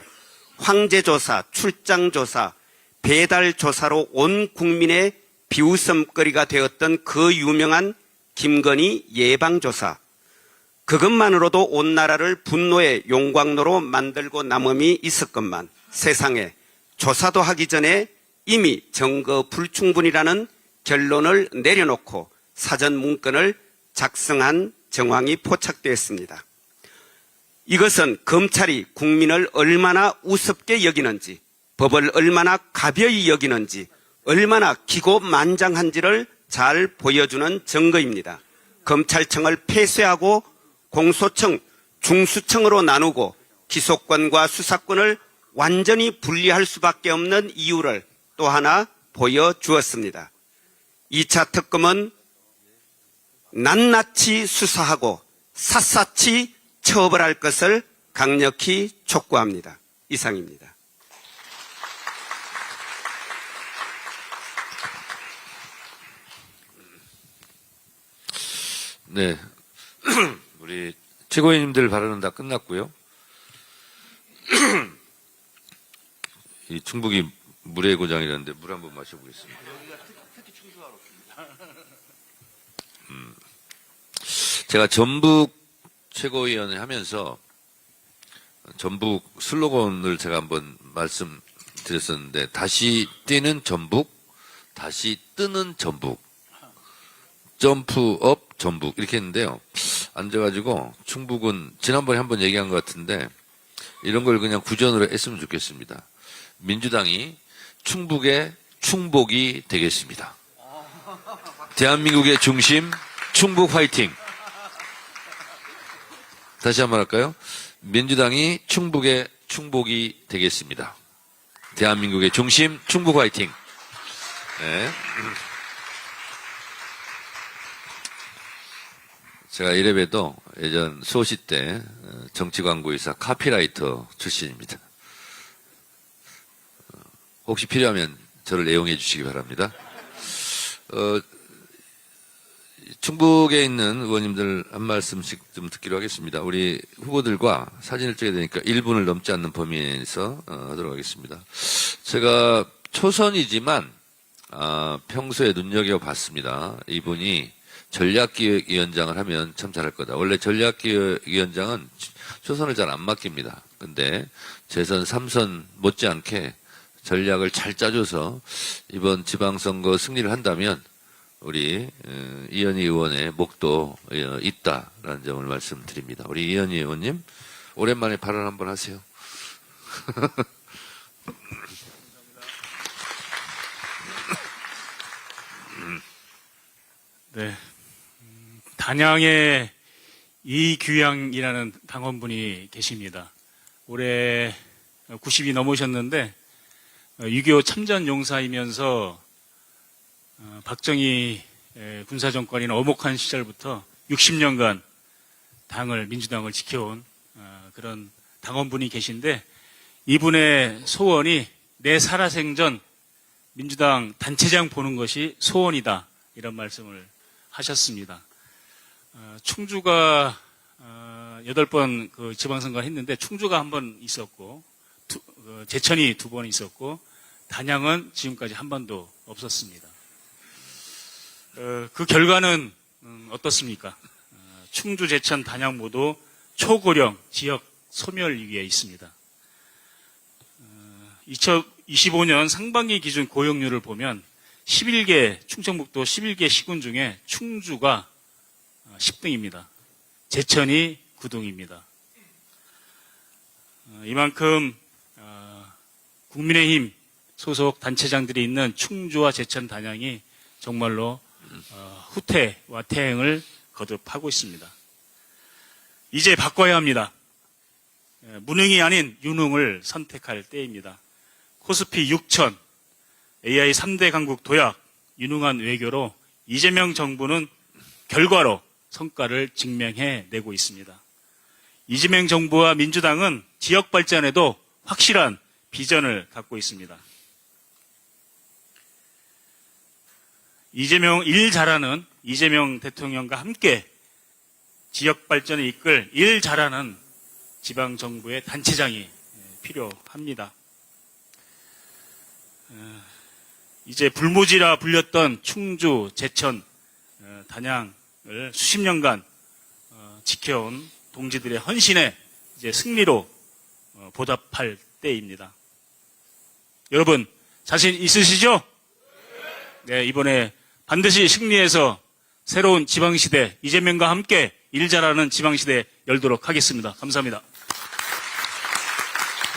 황제조사, 출장조사, 배달조사로 온 국민의 비웃음거리가 되었던 그 유명한 김건희 예방조사. 그것만으로도 온 나라를 분노의 용광로로 만들고 남음이 있었건만 세상에 조사도 하기 전에 이미 증거 불충분이라는 결론을 내려놓고 사전 문건을 작성한 정황이 포착되었습니다. 이것은 검찰이 국민을 얼마나 우습게 여기는지, 법을 얼마나 가벼이 여기는지, 얼마나 기고만장한지를 잘 보여주는 증거입니다. 검찰청을 폐쇄하고 공소청, 중수청으로 나누고 기소권과 수사권을 완전히 분리할 수밖에 없는 이유를 또 하나 보여주었습니다. 2차 특검은 낱낱이 수사하고 샅샅이 처벌할 것을 강력히 촉구합니다. 이상입니다. 네. 우리 최고위님들 발언은 다 끝났고요. 이 충북이 물의 고장이라는데 물 한번 마셔보겠습니다. 제가 전북 최고위원회 하면서 전북 슬로건을 제가 한번 말씀드렸었는데, 다시 뛰는 전북, 다시 뜨는 전북, 점프업 전북 이렇게 했는데요. 앉아가지고 충북은 지난번에 한번 얘기한 것 같은데 이런 걸 그냥 구전으로 했으면 좋겠습니다. 민주당이 충북의 충복이 되겠습니다. 대한민국의 중심 충북 화이팅. 다시 한번 할까요? 민주당이 충북의 충복이 되겠습니다. 대한민국의 중심 충북 화이팅. 네. 제가 이래봬도 예전 수호시 때 정치광고회사 카피라이터 출신입니다. 혹시 필요하면 저를 애용해 주시기 바랍니다. 충북에 있는 의원님들 한 말씀씩 좀 듣기로 하겠습니다. 우리 후보들과 사진을 찍어야 되니까 1분을 넘지 않는 범위 내에서 하도록 하겠습니다. 제가 초선이지만 평소에 눈여겨봤습니다. 이분이 전략기획위원장을 하면 참 잘할 거다. 원래 전략기획위원장은 초선을 잘 안 맡깁니다. 근데 재선 3선 못지않게 전략을 잘 짜줘서 이번 지방선거 승리를 한다면 우리 이현희 의원의 목도 있다라는 점을 말씀드립니다. 우리 이현희 의원님 오랜만에 발언 한번 하세요. 네. 단양에 이규양이라는 당원분이 계십니다. 올해 90이 넘으셨는데 6.25 참전 용사이면서 박정희 군사정권이나 어목한 시절부터 60년간 민주당을 지켜온 그런 당원분이 계신데, 이분의 소원이 내 살아생전 민주당 단체장 보는 것이 소원이다, 이런 말씀을 하셨습니다. 충주가 8번 그 지방선거를 했는데 충주가 한 번 있었고 제천이 2번 있었고 단양은 지금까지 한 번도 없었습니다. 그 결과는 어떻습니까? 충주, 제천, 단양 모두 초고령 지역 소멸 위기에 있습니다. 2025년 상반기 기준 고용률을 보면 11개 충청북도 11개 시군 중에 충주가 10등입니다. 제천이 9등입니다. 이만큼 국민의힘 소속 단체장들이 있는 충주와 제천, 단양이 정말로 후퇴와 퇴행을 거듭하고 있습니다. 이제 바꿔야 합니다. 무능이 아닌 유능을 선택할 때입니다. 코스피 6천, AI 3대 강국 도약, 유능한 외교로 이재명 정부는 결과로 성과를 증명해내고 있습니다. 이재명 정부와 민주당은 지역 발전에도 확실한 비전을 갖고 있습니다. 일 잘하는 이재명 대통령과 함께 지역 발전을 이끌 일 잘하는 지방정부의 단체장이 필요합니다. 이제 불모지라 불렸던 충주, 제천, 단양을 수십 년간 지켜온 동지들의 헌신에 이제 승리로 보답할 때입니다. 여러분 자신 있으시죠? 네, 이번에 반드시 승리해서 새로운 지방시대, 이재명과 함께 일 잘하는 지방시대 열도록 하겠습니다. 감사합니다.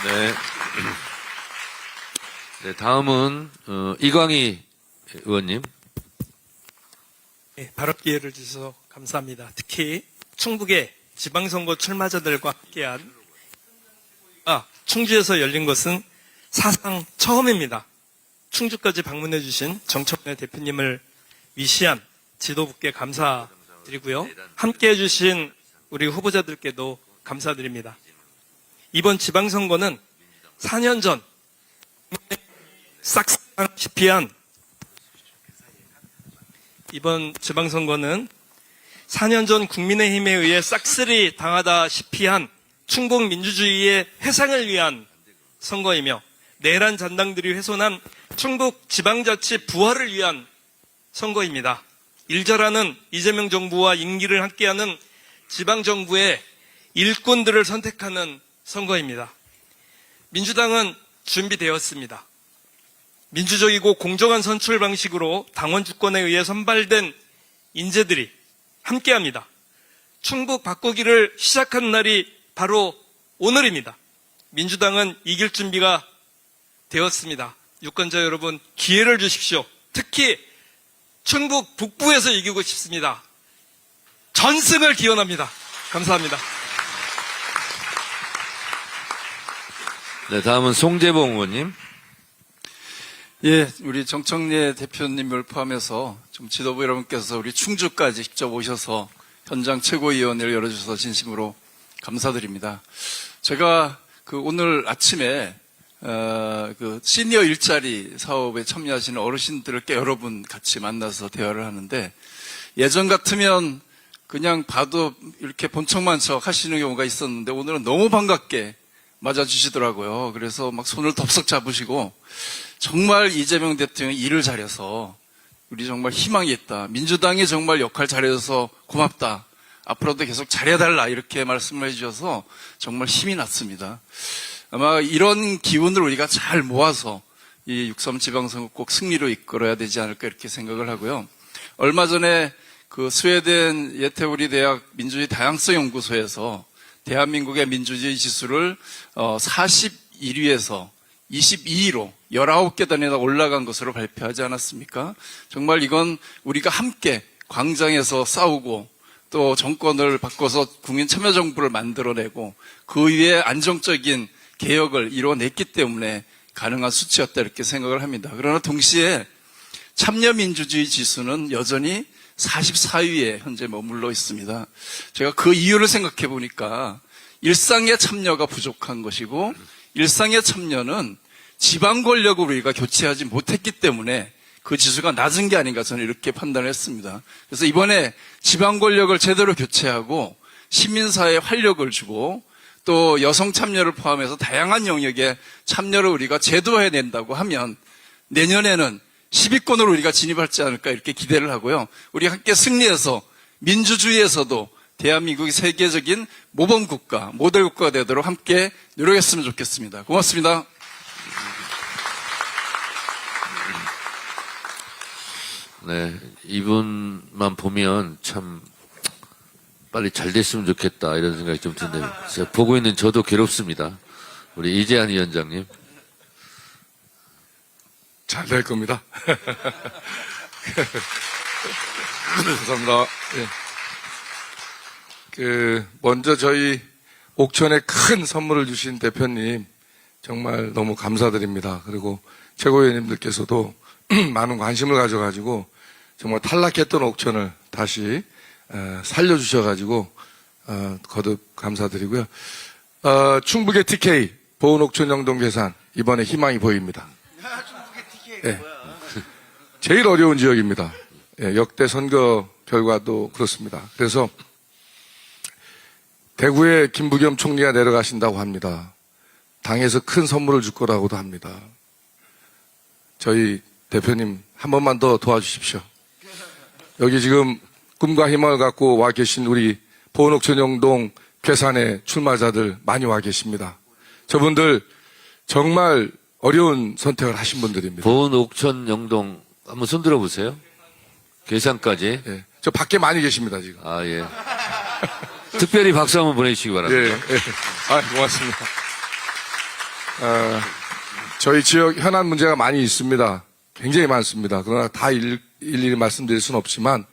네. 네, 다음은 이광희 의원님. 네, 발언 기회를 주셔서 감사합니다. 특히 충북의 지방선거 출마자들과 함께한 충주에서 열린 것은 사상 처음입니다. 충주까지 방문해 주신 정청래 대표님을 위시한 지도부께 감사드리고요. 함께해 주신 우리 후보자들께도 감사드립니다. 이번 지방선거는 4년 전 싹싹시피한 이번 지방선거는 4년 전 국민의힘에 의해 싹쓸이 당하다시피 한 충북 민주주의의 회상을 위한 선거이며 내란 잔당들이 훼손한 충북 지방자치 부활을 위한 선거입니다. 일절하는 이재명 정부와 임기를 함께하는 지방정부의 일꾼들을 선택하는 선거입니다. 민주당은 준비되었습니다. 민주적이고 공정한 선출 방식으로 당원 주권에 의해 선발된 인재들이 함께합니다. 충북 바꾸기를 시작한 날이 바로 오늘입니다. 민주당은 이길 준비가 되었습니다. 유권자 여러분, 기회를 주십시오. 특히 충북 북부에서 이기고 싶습니다. 전승을 기원합니다. 감사합니다. 네, 다음은 송재봉 의원님. 예, 우리 정청래 대표님을 포함해서 좀 지도부 여러분께서 우리 충주까지 직접 오셔서 현장 최고위원회를 열어주셔서 진심으로 감사드립니다. 제가 오늘 아침에 시니어 일자리 사업에 참여하시는 어르신들을 여러 분 같이 만나서 대화를 하는데, 예전 같으면 그냥 봐도 이렇게 본청만 척 하시는 경우가 있었는데 오늘은 너무 반갑게 맞아주시더라고요. 그래서 막 손을 덥석 잡으시고, 정말 이재명 대통령이 일을 잘해서 우리 정말 희망이 있다. 민주당이 정말 역할 잘해줘서 고맙다. 앞으로도 계속 잘해달라. 이렇게 말씀을 해주셔서 정말 힘이 났습니다. 아마 이런 기운을 우리가 잘 모아서 이 6.3 지방선거 꼭 승리로 이끌어야 되지 않을까 이렇게 생각을 하고요. 얼마 전에 스웨덴 예테우리 대학 민주주의 다양성 연구소에서 대한민국의 민주주의 지수를 41위에서 22위로 19계단이나 올라간 것으로 발표하지 않았습니까? 정말 이건 우리가 함께 광장에서 싸우고 또 정권을 바꿔서 국민 참여정부를 만들어내고 그 위에 안정적인 개혁을 이뤄냈기 때문에 가능한 수치였다 이렇게 생각을 합니다. 그러나 동시에 참여민주주의 지수는 여전히 44위에 현재 머물러 있습니다. 제가 그 이유를 생각해 보니까 일상의 참여가 부족한 것이고, 일상의 참여는 지방 권력을 우리가 교체하지 못했기 때문에 그 지수가 낮은 게 아닌가 저는 이렇게 판단을 했습니다. 그래서 이번에 지방 권력을 제대로 교체하고 시민사회에 활력을 주고 또 여성 참여를 포함해서 다양한 영역에 참여를 우리가 제도화해낸다고 하면 내년에는 10위권으로 우리가 진입하지 않을까 이렇게 기대를 하고요. 우리 함께 승리해서 민주주의에서도 대한민국이 세계적인 모범국가, 모델국가가 되도록 함께 노력했으면 좋겠습니다. 고맙습니다. 네, 이분만 보면 참 빨리 잘 됐으면 좋겠다 이런 생각이 좀 드는데, 제가 보고 있는 저도 괴롭습니다. 우리 이재한 위원장님. 잘 될 겁니다. 감사합니다. 예. 먼저 저희 옥천에 큰 선물을 주신 대표님 정말 너무 감사드립니다. 그리고 최고위원님들께서도 많은 관심을 가져가지고 정말 탈락했던 옥천을 다시 살려주셔가지고 거듭 감사드리고요. 충북의 TK 보은옥천 영동 괴산 이번에 희망이 보입니다. 예. 제일 어려운 지역입니다. 예, 역대 선거 결과도 그렇습니다. 그래서 대구에 김부겸 총리가 내려가신다고 합니다. 당에서 큰 선물을 줄 거라고도 합니다. 저희 대표님 한 번만 더 도와주십시오. 여기 지금 꿈과 희망을 갖고 와 계신 우리 보은옥천 영동 괴산의 출마자들 많이 와 계십니다. 저분들 정말 어려운 선택을 하신 분들입니다. 보은옥천 영동 한번 손 들어보세요. 괴산까지. 예, 저 밖에 많이 계십니다 지금. 아, 예. 특별히 박수 한번 보내주시기 바랍니다. 예, 예. 고맙습니다. 저희 지역 현안 문제가 많이 있습니다. 굉장히 많습니다. 그러나 다 일일이 말씀드릴 수는 없지만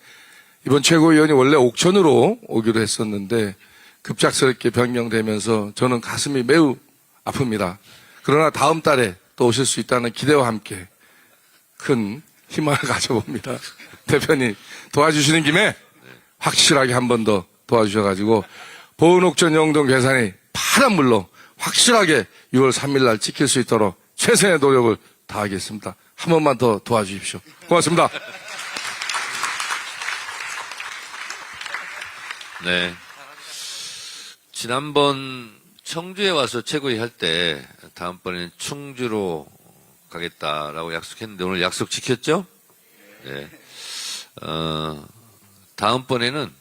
이번 최고위원이 원래 옥천으로 오기로 했었는데 급작스럽게 변경되면서 저는 가슴이 매우 아픕니다. 그러나 다음 달에 또 오실 수 있다는 기대와 함께 큰 희망을 가져봅니다. 대표님 도와주시는 김에 확실하게 한 번 더 도와주셔가지고 보은옥천 영동 괴산이 파란 물로 확실하게 6월 3일 날 지킬 수 있도록 최선의 노력을 다하겠습니다. 한 번만 더 도와주십시오. 고맙습니다. 네. 지난번 청주에 와서 최고위 할 때 다음번에는 충주로 가겠다라고 약속했는데 오늘 약속 지켰죠? 네. 다음번에는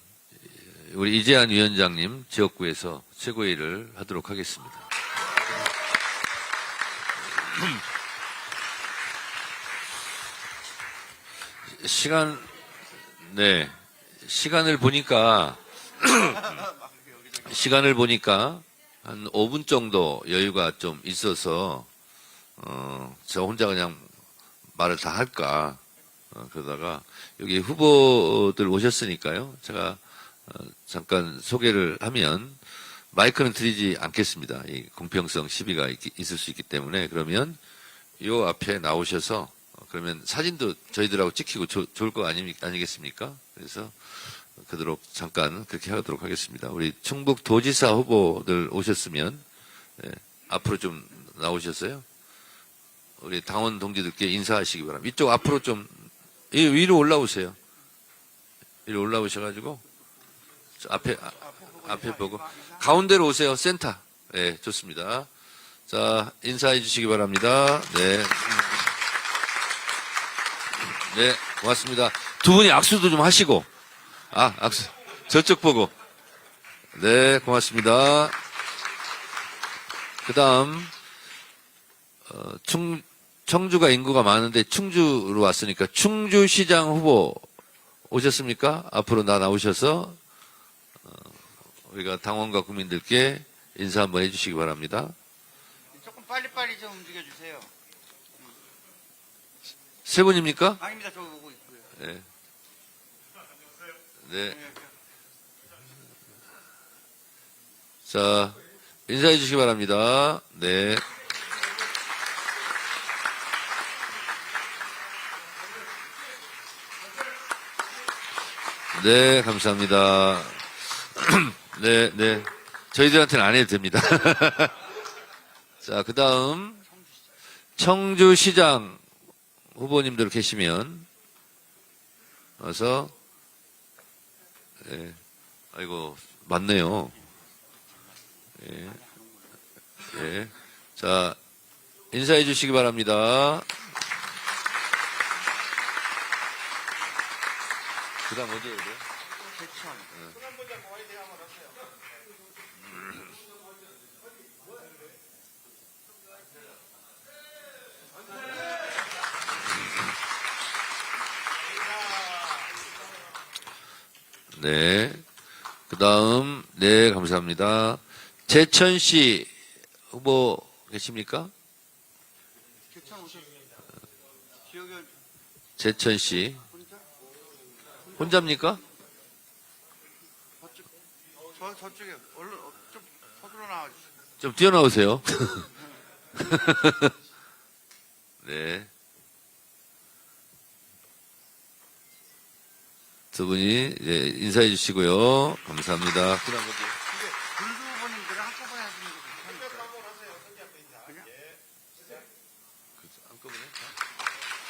우리 이재한 위원장님 지역구에서 최고위를 하도록 하겠습니다. 시간을 보니까 한 5분 정도 여유가 좀 있어서 저 혼자 그냥 말을 다 할까 그러다가 여기 후보들 오셨으니까요. 제가 잠깐 소개를 하면 마이크는 드리지 않겠습니다. 이 공평성 시비가 있을 수 있기 때문에 그러면 요 앞에 나오셔서 그러면 사진도 저희들하고 찍히고 좋을 거 아니겠습니까? 그래서 그대로 잠깐 그렇게 하도록 하겠습니다. 우리 충북 도지사 후보들 오셨으면 앞으로 좀 나오셨어요. 우리 당원 동지들께 인사하시기 바랍니다. 이쪽 앞으로 좀 위로 올라오세요. 위로 올라오셔가지고 앞에 보고 가운데로 오세요. 센터. 네, 좋습니다. 자, 인사해 주시기 바랍니다. 네. 네, 고맙습니다. 두 분이 악수도 좀 하시고. 악수. 저쪽 보고. 네, 고맙습니다. 그 다음, 청주가 인구가 많은데 충주로 왔으니까 충주시장 후보 오셨습니까? 앞으로 나오셔서, 우리가 당원과 국민들께 인사 한번 해주시기 바랍니다. 조금 빨리빨리 좀 움직여주세요. 세 분입니까? 아닙니다. 저 보고 있고요. 네. 네. 자, 인사해 주시기 바랍니다. 네. 네, 감사합니다. 네, 네. 저희들한테는 안 해도 됩니다. 자, 그 다음, 청주시장 후보님들 계시면, 와서, 예. 아이고, 맞네요. 예. 예. 자, 인사해 주시기 바랍니다. 그 다음 어디에 돼요? 네. 그 다음, 네, 감사합니다. 제천시 후보 계십니까? 제천시. 혼자입니까? 저쪽에 얼른 좀 서둘러 나와주세요. 좀 뛰어나오세요. 네. 두 분이 인사해 주시고요. 감사합니다. 그 다음 어디? 군수 후보님들은 한꺼번에 하시는 게 괜찮을까요? 그냥? 한꺼번에?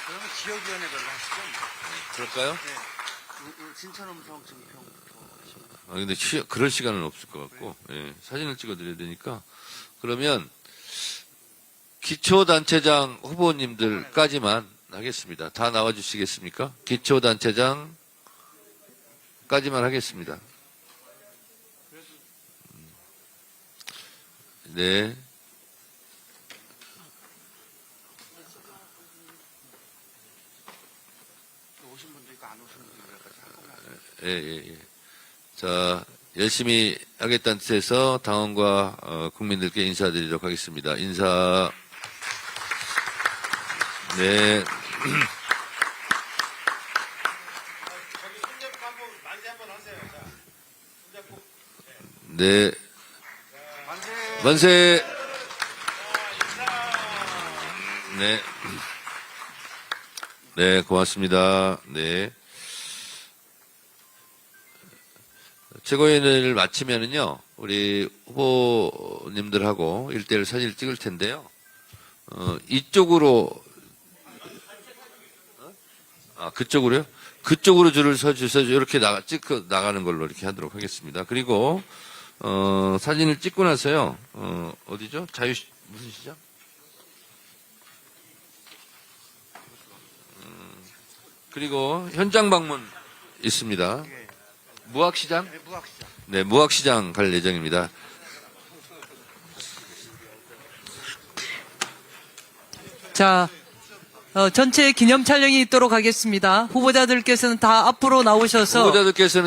그러면 지역위원회별로 하시죠. 그럴까요? 네. 신천음성 증평부터. 근데 그럴 시간은 없을 것 같고, 예, 사진을 찍어드려야 되니까. 그러면, 기초단체장 후보님들까지만 하겠습니다. 다 나와주시겠습니까? 기초단체장 까지만 하겠습니다. 네. 오신 분도 있고 안 오신 분도 있고. 예. 자, 열심히 하겠다는 뜻에서 당원과 국민들께 인사드리도록 하겠습니다. 인사. 네. 네. 만세. 네. 네, 고맙습니다. 네. 최고위원회를 마치면은요, 우리 후보님들하고 1대1 사진을 찍을 텐데요. 이쪽으로, 그쪽으로요? 그쪽으로 줄을 서주셔서 이렇게 찍고 나가는 걸로 이렇게 하도록 하겠습니다. 그리고 사진을 찍고 나서요. 어디죠? 무슨 시장? 그리고 현장 방문 있습니다. 무학시장? 네, 무학시장 갈 예정입니다. 자, 전체 기념 촬영이 있도록 하겠습니다. 후보자들께서는 다 앞으로 나오셔서 후보자들께서는